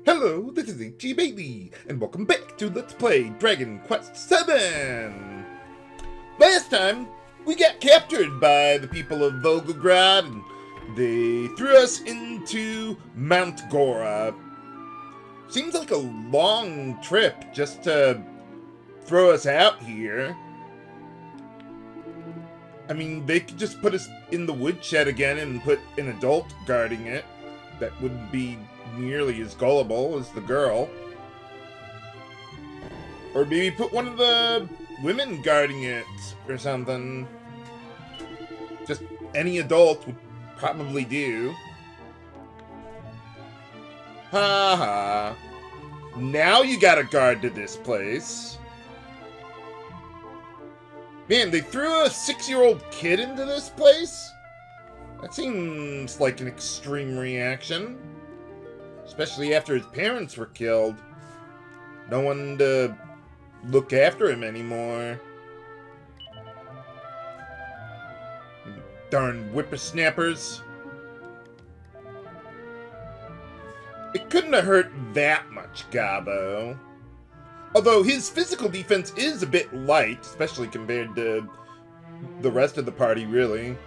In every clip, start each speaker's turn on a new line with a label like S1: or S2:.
S1: Hello, this is H.G. Bailey, and welcome back to Let's Play Dragon Quest VII! Last time, we got captured by the people of Vogograd, and they threw us into Mount Gora. Seems like a long trip just to throw us out here. I mean, they could just put us in the woodshed again and put an adult guarding it. That wouldn't be nearly as gullible as the girl. Or maybe put one of the women guarding it or something. Just any adult would probably do. Ha ha. Now you got a guard to this place. Man, they threw a 6-year-old kid into this place? That seems like an extreme reaction. Especially after his parents were killed. No one to look after him anymore. Darn whippersnappers. It couldn't have hurt that much, Gabo. Although his physical defense is a bit light, especially compared to the rest of the party, really.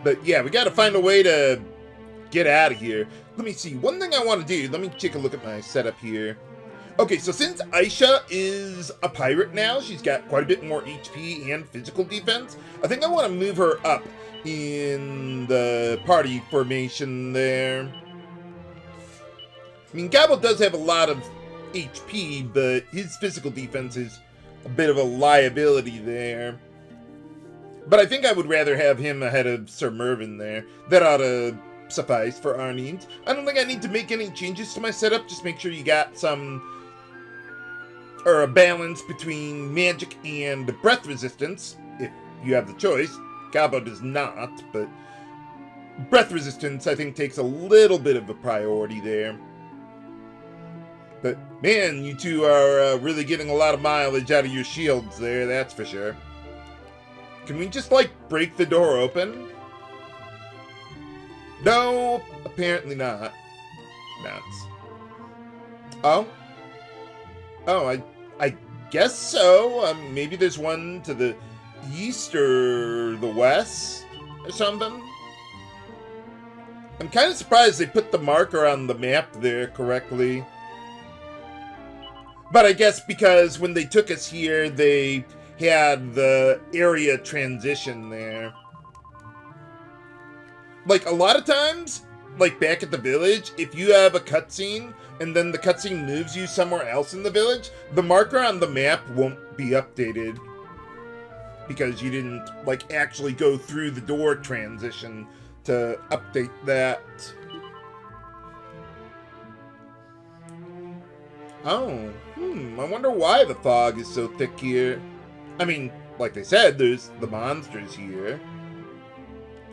S1: But yeah, we gotta find a way to get out of here. Let me see, one thing I want to do, let me take a look at my setup here. Okay, so since Aisha is a pirate now, she's got quite a bit more HP and physical defense. I think I want to move her up in the party formation there. I mean, Gabo does have a lot of HP, but his physical defense is a bit of a liability there. But I think I would rather have him ahead of Sir Mervyn there. That ought to suffice for our needs. I don't think I need to make any changes to my setup. Just make sure you got a balance between magic and breath resistance, if you have the choice. Gabo does not, but breath resistance, I think, takes a little bit of a priority there. But, man, you two are really getting a lot of mileage out of your shields there, that's for sure. Can we just, like, break the door open? No, apparently not. Nuts. Oh? Oh, I guess so. Maybe there's one to the east or the west or something. I'm kind of surprised they put the marker on the map there correctly. But I guess because when they took us here, they had the area transition there. Like, a lot of times, like back at the village, if you have a cutscene and then the cutscene moves you somewhere else in the village, the marker on the map won't be updated because you didn't, like, actually go through the door transition to update that. Oh, I wonder why the fog is so thick here. I mean, like they said, there's the monsters here.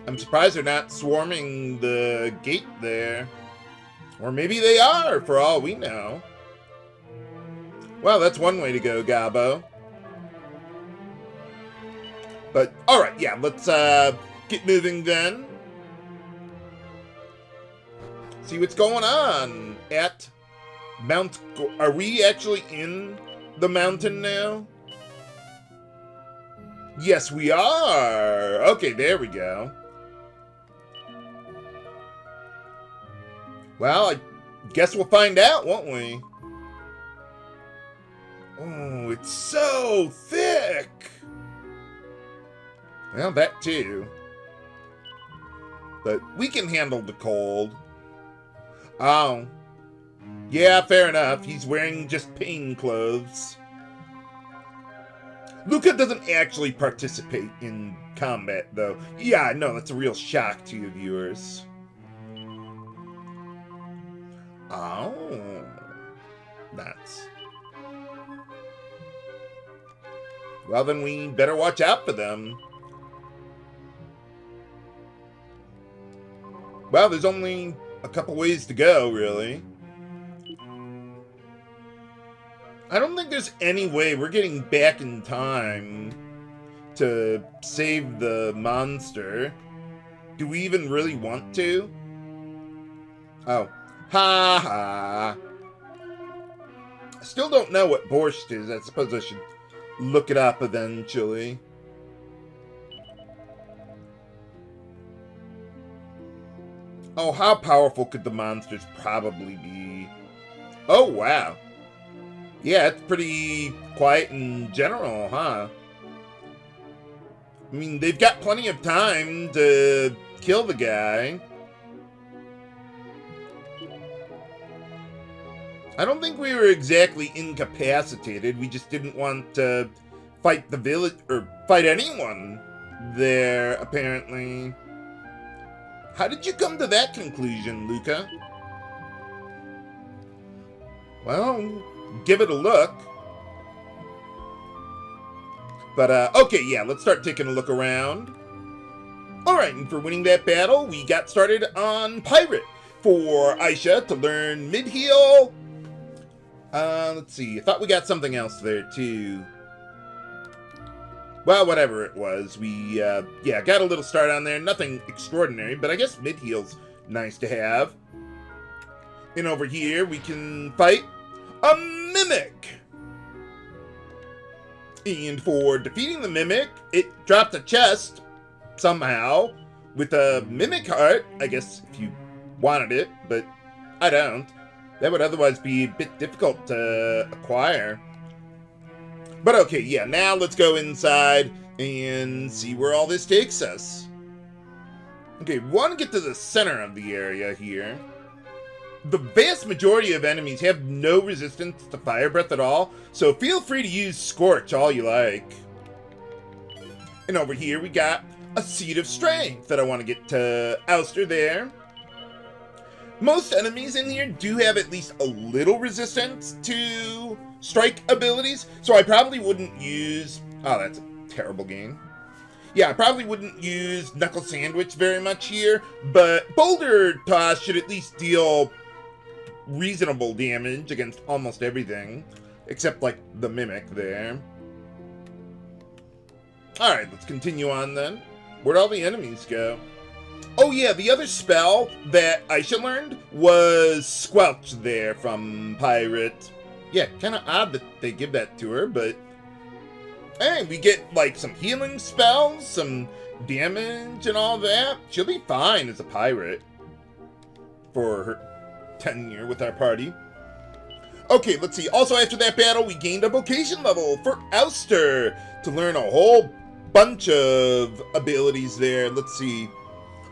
S1: I'm surprised they're not swarming the gate there. Or maybe they are, for all we know. Well, that's one way to go, Gabo. But, alright, yeah, let's get moving then. See what's going on at Mount Gora. Are we actually in the mountain now? Yes, we are! Okay, there we go. Well, I guess we'll find out, won't we? Oh, it's so thick! Well, that too. But we can handle the cold. Oh. Yeah, fair enough. He's wearing just pain clothes. Luca doesn't actually participate in combat, though. Yeah, I know, that's a real shock to you viewers. Oh. Nuts. Well, then we better watch out for them. Well, there's only a couple ways to go, really. I don't think there's any way we're getting back in time to save the monster. Do we even really want to? Oh. Ha ha. I still don't know what borscht is. I suppose I should look it up eventually. Oh, how powerful could the monsters probably be? Oh, wow. Yeah, it's pretty quiet in general, huh? I mean, they've got plenty of time to kill the guy. I don't think we were exactly incapacitated. We just didn't want to fight the village, or fight anyone there, apparently. How did you come to that conclusion, Luca? Well, give it a look. But, okay, yeah, let's start taking a look around. Alright, and for winning that battle, we got started on Pirate. For Aisha to learn mid-heal. Let's see, I thought we got something else there, too. Well, whatever it was, we, yeah, got a little start on there. Nothing extraordinary, but I guess mid-heal's nice to have. And over here, we can fight a Mimic. And for defeating the Mimic, it dropped a chest, somehow, with a Mimic heart, I guess, if you wanted it, but I don't. That would otherwise be a bit difficult to acquire. But okay, yeah, now let's go inside and see where all this takes us. Okay, we want to get to the center of the area here. The vast majority of enemies have no resistance to fire breath at all, so feel free to use Scorch all you like. And over here we got a Seed of Strength that I want to get to Ouster there. Most enemies in here do have at least a little resistance to strike abilities, so I probably wouldn't use... Oh, that's a terrible game. Yeah, I probably wouldn't use Knuckle Sandwich very much here, but Boulder Toss should at least deal reasonable damage against almost everything, except, like, the Mimic there. Alright, let's continue on then. Where'd all the enemies go? Oh yeah, the other spell that Aisha learned was Squelch there from Pirate. Yeah, kind of odd that they give that to her, but... Hey, we get, like, some healing spells, some damage and all that. She'll be fine as a pirate for her tenure with our party. Okay, let's see. Also, after that battle, we gained a vocation level for Ouster to learn a whole bunch of abilities there. Let's see.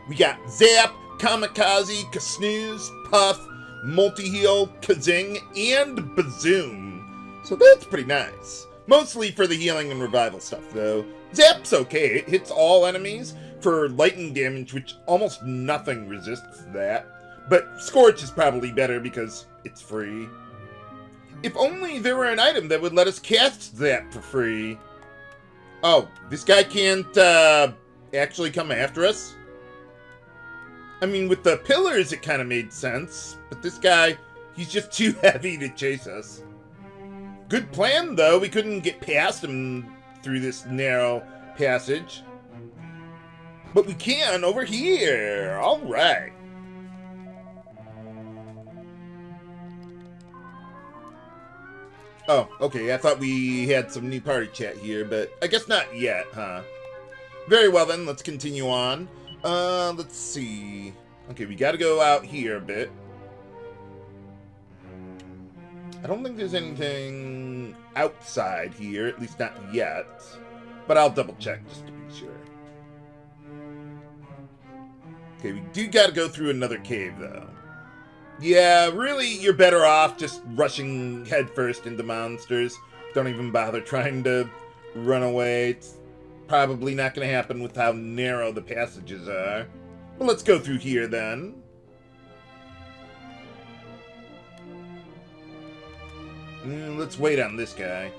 S1: We got Zap, Kamikaze, Kasnooze, Puff, Multi-Heal, Kazing, and Bazoom. So that's pretty nice. Mostly for the healing and revival stuff, though. Zap's okay. It hits all enemies for lightning damage, which almost nothing resists that. But Scorch is probably better because it's free. If only there were an item that would let us cast Zap for free. Oh, this guy can't actually come after us? I mean, with the pillars, it kind of made sense. But this guy, he's just too heavy to chase us. Good plan, though. We couldn't get past him through this narrow passage. But we can over here. All right. Oh, okay. I thought we had some new party chat here, but I guess not yet, huh? Very well, then. Let's continue on. Let's see. Okay, we gotta go out here a bit. I don't think there's anything outside here, at least not yet. But I'll double check just to be sure. Okay, we do gotta go through another cave, though. Yeah, really, you're better off just rushing headfirst into monsters. Don't even bother trying to run away. It's probably not going to happen with how narrow the passages are. Well, let's go through here, then. Let's wait on this guy.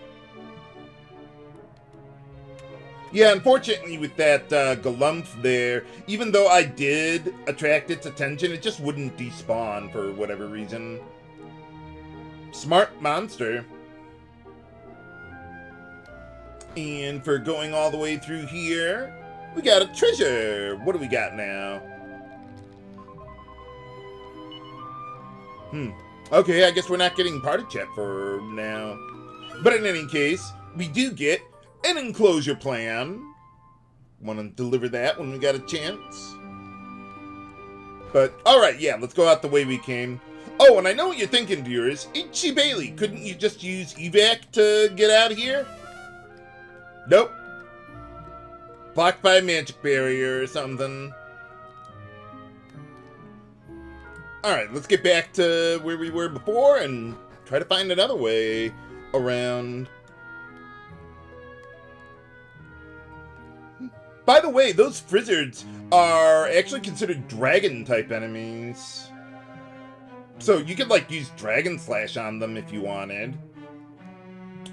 S1: Yeah, unfortunately with that Galumph there, even though I did attract its attention, it just wouldn't despawn for whatever reason. Smart monster. And for going all the way through here, We got a treasure. What do we got now? Okay, I guess we're not getting party chat for now. But in any case, we do get an enclosure plan. Want to deliver that when we got a chance. But, alright, yeah, let's go out the way we came. Oh, and I know what you're thinking, viewers. H.C. Bailey, couldn't you just use evac to get out of here? Nope. Blocked by a magic barrier or something. Alright, let's get back to where we were before and try to find another way around. By the way, those Frizzards are actually considered dragon-type enemies. So you could, like, use Dragon Slash on them if you wanted.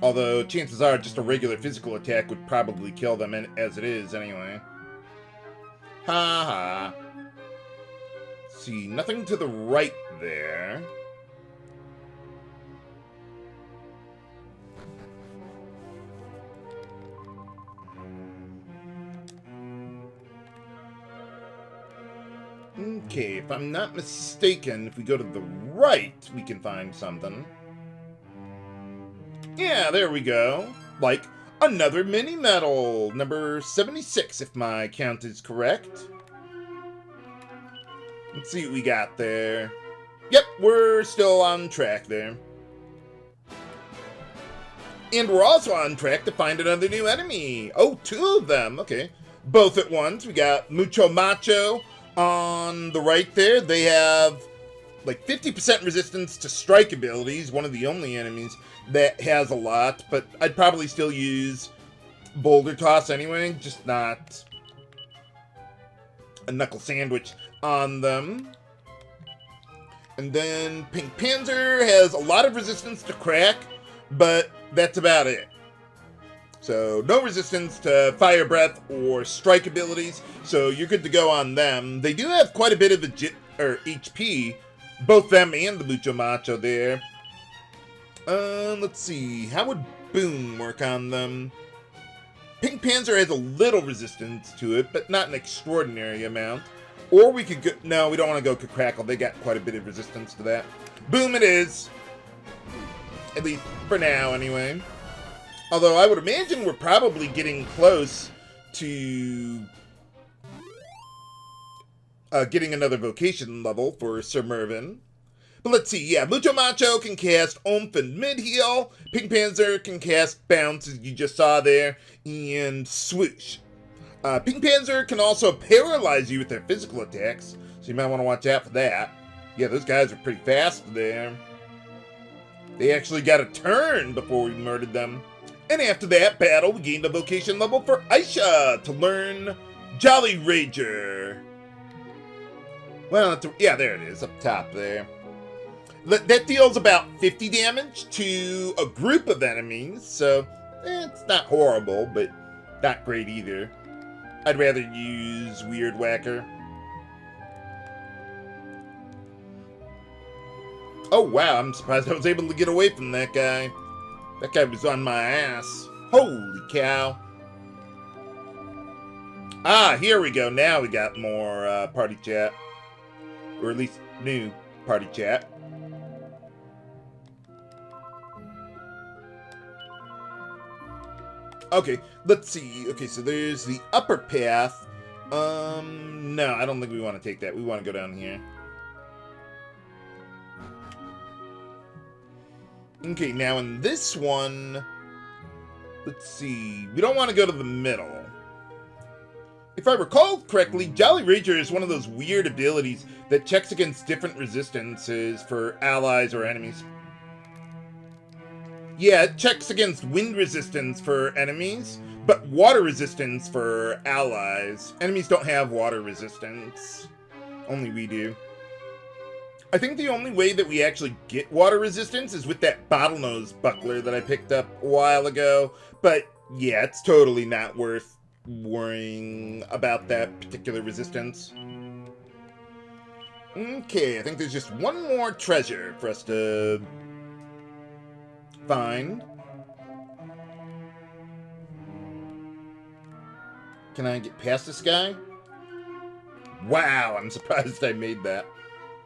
S1: Although, chances are, just a regular physical attack would probably kill them as it is, anyway. Ha ha. See, nothing to the right there. Okay, if I'm not mistaken, if we go to the right, we can find something. Yeah, there we go. Like, another mini-medal. Number 76, if my count is correct. Let's see what we got there. Yep, we're still on track there. And we're also on track to find another new enemy. Oh, 2 of them. Okay. Both at once. We got Mucho Macho on the right there. They have like 50% resistance to strike abilities. One of the only enemies that has a lot. But I'd probably still use Boulder Toss anyway. Just not a knuckle sandwich on them. And then Pink Panzer has a lot of resistance to crack, but that's about it. So no resistance to fire breath or strike abilities, so you're good to go on them. They do have quite a bit of HP, both them and the Mucho Macho there. Let's see, how would Boom work on them? Pink Panzer has a little resistance to it, but not an extraordinary amount. Or we could go... No, we don't want to go Crackle. They got quite a bit of resistance to that. Boom it is. At least for now, anyway. Although I would imagine we're probably getting close to getting another vocation level for Sir Mervyn. But let's see. Yeah, Mucho Macho can cast Oomph and Mid-Heal. Pink Panzer can cast Bounce, as you just saw there, and Swoosh. Pink Panzer can also paralyze you with their physical attacks, so you might want to watch out for that. Yeah, those guys are pretty fast there. They actually got a turn before we murdered them. And after that battle, we gained a vocation level for Aisha to learn Jolly Rager. Well, yeah, there it is, up top there. That deals about 50 damage to a group of enemies, so it's not horrible, but not great either. I'd rather use Weird Whacker. Oh wow, I'm surprised I was able to get away from that guy. That guy was on my ass. Holy cow. Ah, here we go. Now we got more party chat. Or at least new party chat. Okay, let's see. Okay, so there's the upper path. No, I don't think we want to take that. We want to go down here. Okay, now in this one, let's see. We don't want to go to the middle. If I recall correctly, Jolly Rager is one of those weird abilities that checks against different resistances for allies or enemies. Yeah, it checks against wind resistance for enemies, but water resistance for allies. Enemies don't have water resistance. Only we do. I think the only way that we actually get water resistance is with that bottlenose buckler that I picked up a while ago. But yeah, it's totally not worth worrying about that particular resistance. Okay, I think there's just one more treasure for us to find. Can I get past this guy? Wow, I'm surprised I made that.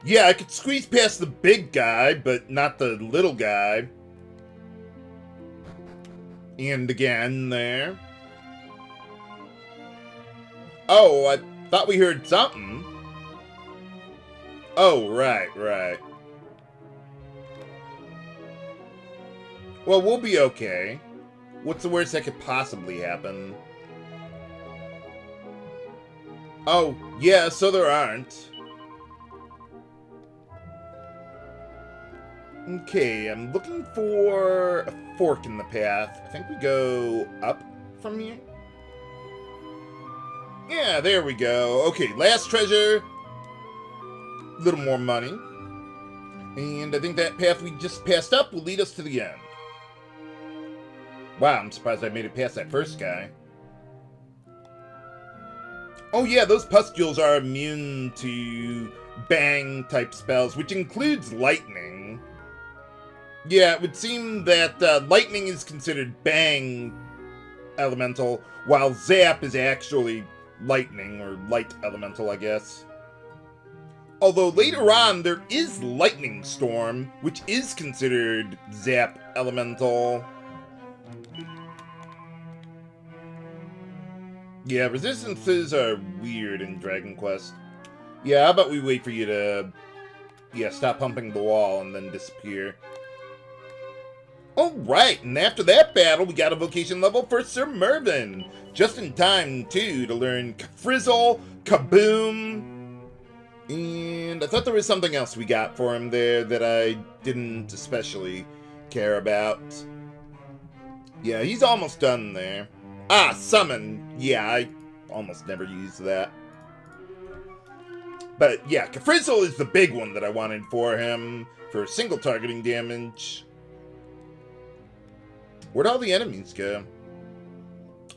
S1: Yeah, I could squeeze past the big guy, but not the little guy. And again there. Oh, I thought we heard something. Oh, right. Well, we'll be okay. What's the worst that could possibly happen? Oh, yeah, so there aren't. Okay, I'm looking for a fork in the path. I think we go up from here. Yeah, there we go. Okay, last treasure. A little more money. And I think that path we just passed up will lead us to the end. Wow, I'm surprised I made it past that first guy. Oh yeah, those pustules are immune to bang-type spells, which includes lightning. Yeah, it would seem that lightning is considered bang elemental, while zap is actually lightning, or light elemental, I guess. Although later on, there is lightning storm, which is considered zap elemental. Yeah, resistances are weird in Dragon Quest. Yeah, how about we wait for you to, stop pumping the wall and then disappear. Alright, and after that battle, we got a vocation level for Sir Mervyn. Just in time, too, to learn Frizzle, Kaboom, and I thought there was something else we got for him there that I didn't especially care about. Yeah, he's almost done there. Ah, Summon. Yeah, I almost never use that. But yeah, Frizzle is the big one that I wanted for him for single targeting damage. Where'd all the enemies go?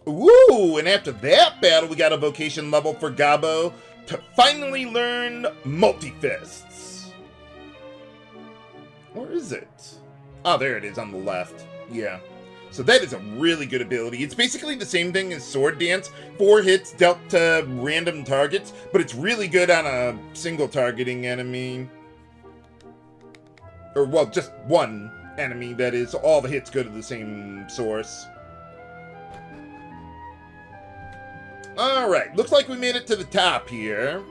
S1: Ooh, and after that battle, we got a vocation level for Gabo to finally learn Multi-Fists. Where is it? Oh, there it is on the left. Yeah. So that is a really good ability. It's basically the same thing as Sword Dance. 4 hits dealt to random targets, but it's really good on a single targeting enemy. Or, well, just one enemy, that is. All the hits go to the same source. Alright, looks like we made it to the top here.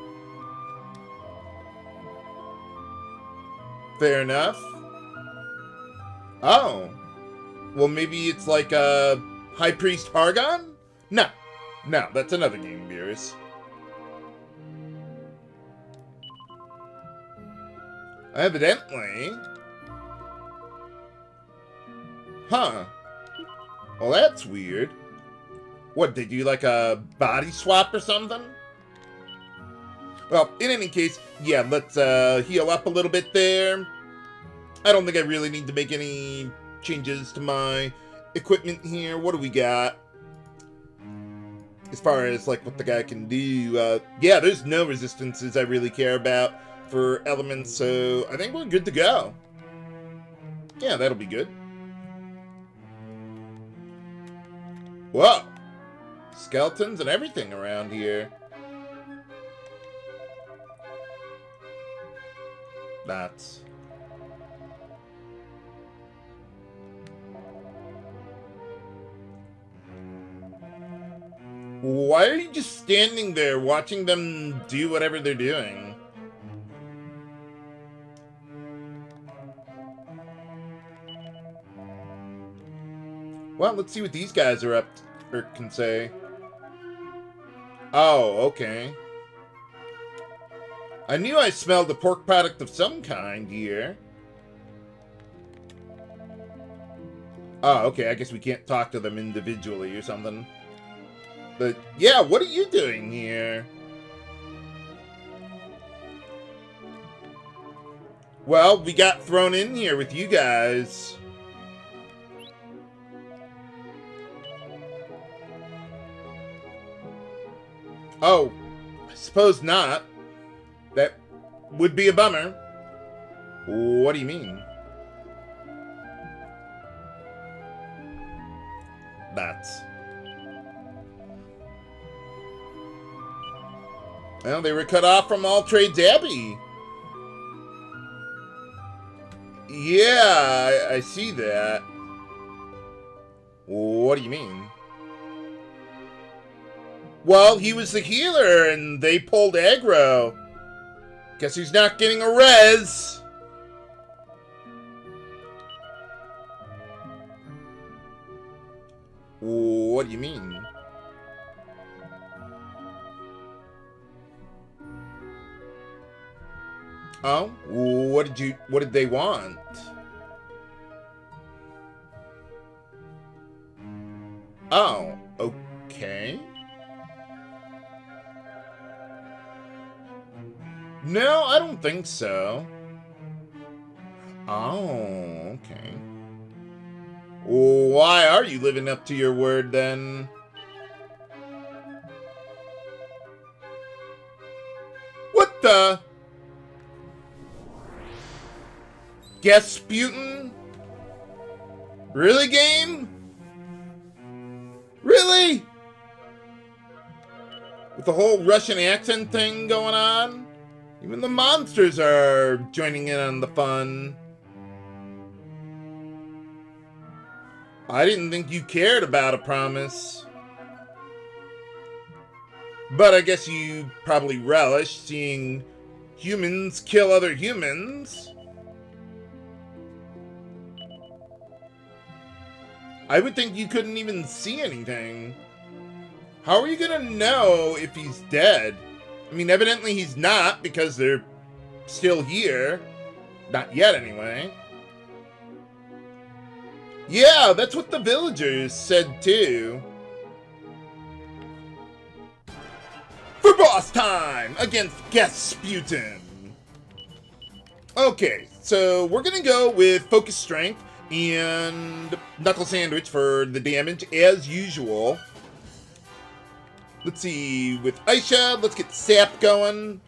S1: Fair enough. Oh. Well, maybe it's like a High Priest Hargon? No, that's another game of yours. Evidently. Huh. Well, that's weird. What, they do like a body swap or something? Well, in any case, yeah, let's heal up a little bit there. I don't think I really need to make any changes to my equipment here. What do we got? As far as like what the guy can do, yeah, there's no resistances I really care about for elements, so I think we're good to go. Yeah, that'll be good. Whoa! Skeletons and everything around here. That's... Why are you just standing there watching them do whatever they're doing? Well, let's see what these guys are up to, or can say. Oh, okay. I knew I smelled a pork product of some kind here. Oh, okay, I guess we can't talk to them individually or something. But, yeah, what are you doing here? Well, we got thrown in here with you guys. Oh, I suppose not. That would be a bummer. What do you mean? That's... Well, they were cut off from all trades Abbey. Yeah, I see that. What do you mean? Well, he was the healer, and they pulled aggro. Guess he's not getting a res. What do you mean? Oh, what did they want? Oh, okay. No, I don't think so. Oh, okay. Why are you living up to your word then? What the? Gasputin? Really, game? Really? With the whole Russian accent thing going on? Even the monsters are joining in on the fun. I didn't think you cared about a promise. But I guess you probably relish seeing humans kill other humans. I would think you couldn't even see anything. How are you gonna know if he's dead? I mean, evidently he's not, because they're still here. Not yet, anyway. Yeah, that's what the villagers said, too. For boss time! Against Gasputin! Okay, so we're gonna go with Focus Strength and Knuckle Sandwich for the damage, as usual. Let's see, with Aisha, let's get Sap going.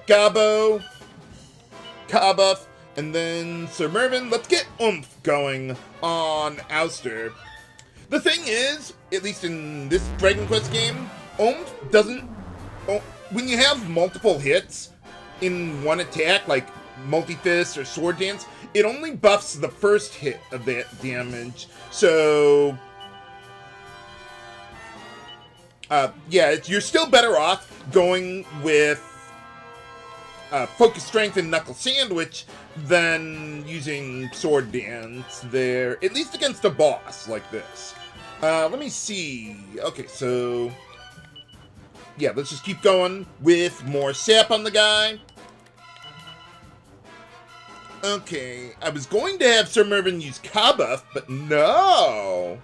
S1: Gabo. Kabuff. And then Sir Mervyn, let's get Oomph going on Ouster. The thing is, at least in this Dragon Quest game, Oomph doesn't... when you have multiple hits in one attack, like Multi-Fist or Sword Dance, it only buffs the first hit of that damage. So... yeah, you're still better off going with Focus Strength and Knuckle Sandwich than using Sword Dance there, at least against a boss like this. Let me see. Okay, so... yeah, let's just keep going with more sap on the guy. Okay, I was going to have Sir Mervyn use Kabuff, but no!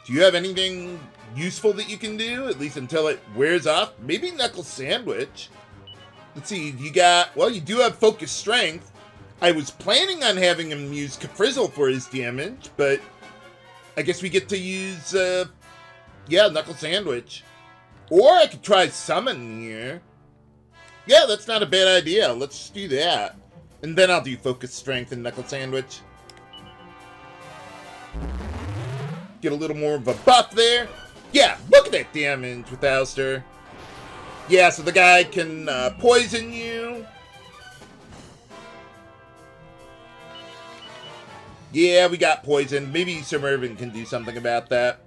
S1: Do you have anything useful that you can do, at least until it wears off? Maybe Knuckle Sandwich. Let's see, you got... well, you do have Focus Strength. I was planning on having him use Kafrizzle for his damage, but I guess we get to use, yeah, Knuckle Sandwich. Or I could try Summon here. Yeah, that's not a bad idea. Let's just do that. And then I'll do Focus Strength and Knuckle Sandwich. Get a little more of a buff there. Yeah, look at that damage with Ouster. Yeah, so the guy can poison you. Yeah, we got poisoned. Maybe Sir Mervyn can do something about that.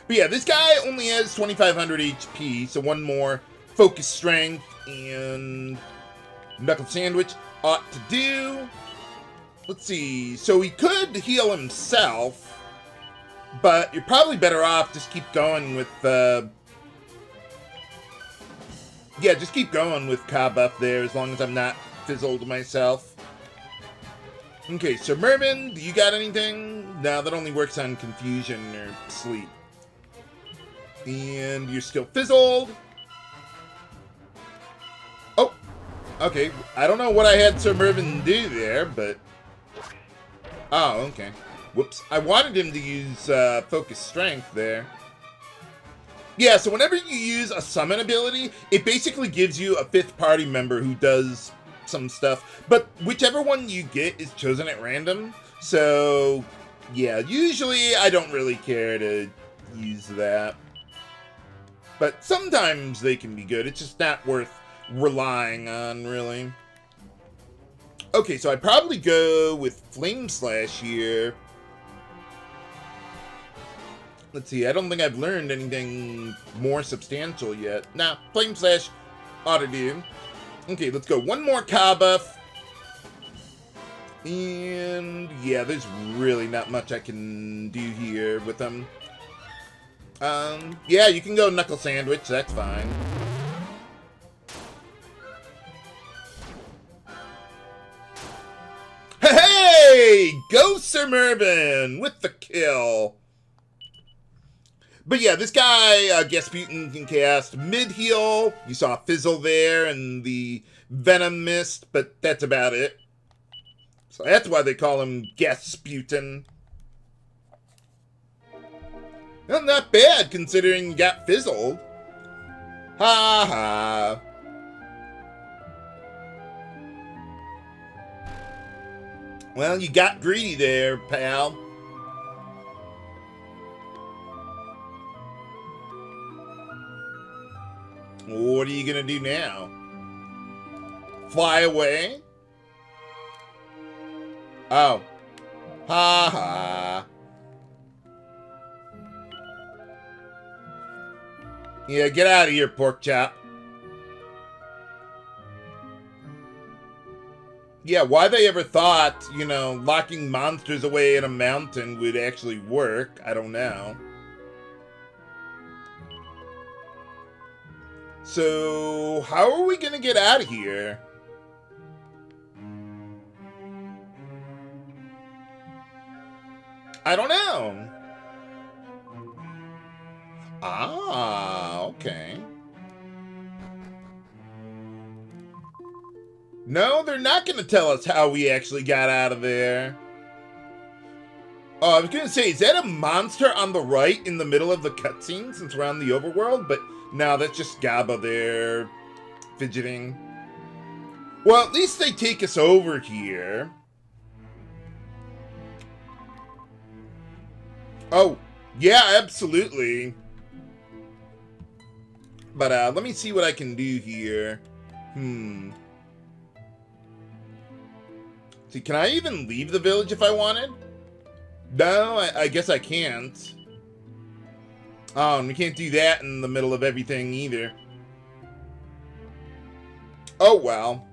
S1: But yeah, this guy only has 2,500 HP, so one more Focus Strength and Knuckle Sandwich ought to do. Let's see. So he could heal himself, but you're probably better off just keep going with... yeah, just keep going with Kabuff there, as long as I'm not fizzled myself. Okay, so Mervyn, do you got anything? No, that only works on confusion or sleep. And you're still fizzled. Oh, okay. I don't know what I had Sir Mervyn do there, but... oh, okay. Whoops. I wanted him to use Focus Strength there. Yeah, so whenever you use a summon ability, it basically gives you a fifth party member who does some stuff. But whichever one you get is chosen at random. So, yeah, usually I don't really care to use that. But sometimes they can be good. It's just not worth relying on, really. Okay, so I'd probably go with Flame Slash here. Let's see, I don't think I've learned anything more substantial yet. Nah, Flame Slash ought to do. Okay, let's go. One more Ka buff. And yeah, there's really not much I can do here with them. Yeah, you can go Knuckle Sandwich, that's fine. Hey! Go Sir Mervyn with the kill. But yeah, this guy, Gasputin, can cast mid-heal. You saw Fizzle there and the Venom Mist, but that's about it. So that's why they call him Gasputin. Well, not bad, considering you got fizzled. Ha ha. Well, you got greedy there, pal. What are you gonna do now? Fly away? Oh. Ha ha. Yeah, get out of here, pork chop. Yeah, why they ever thought, you know, locking monsters away in a mountain would actually work, I don't know. So, how are we gonna get out of here? I don't know. Ah, okay. No, they're not going to tell us how we actually got out of there. Oh, I was going to say, is that a monster on the right in the middle of the cutscene since we're on the overworld? But no, that's just Gaba there fidgeting. Well, at least they take us over here. Oh, yeah, absolutely. But let me see what I can do here. See, can I even leave the village if I wanted? No, I guess I can't. Oh, and we can't do that in the middle of everything either. Oh, well.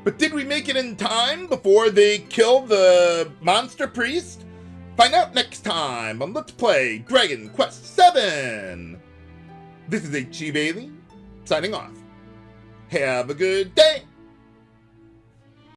S1: But did we make it in time before they kill the monster priest? Find out next time on Let's Play Dragon Quest VII. This is H.G. Bailey, signing off. Have a good day.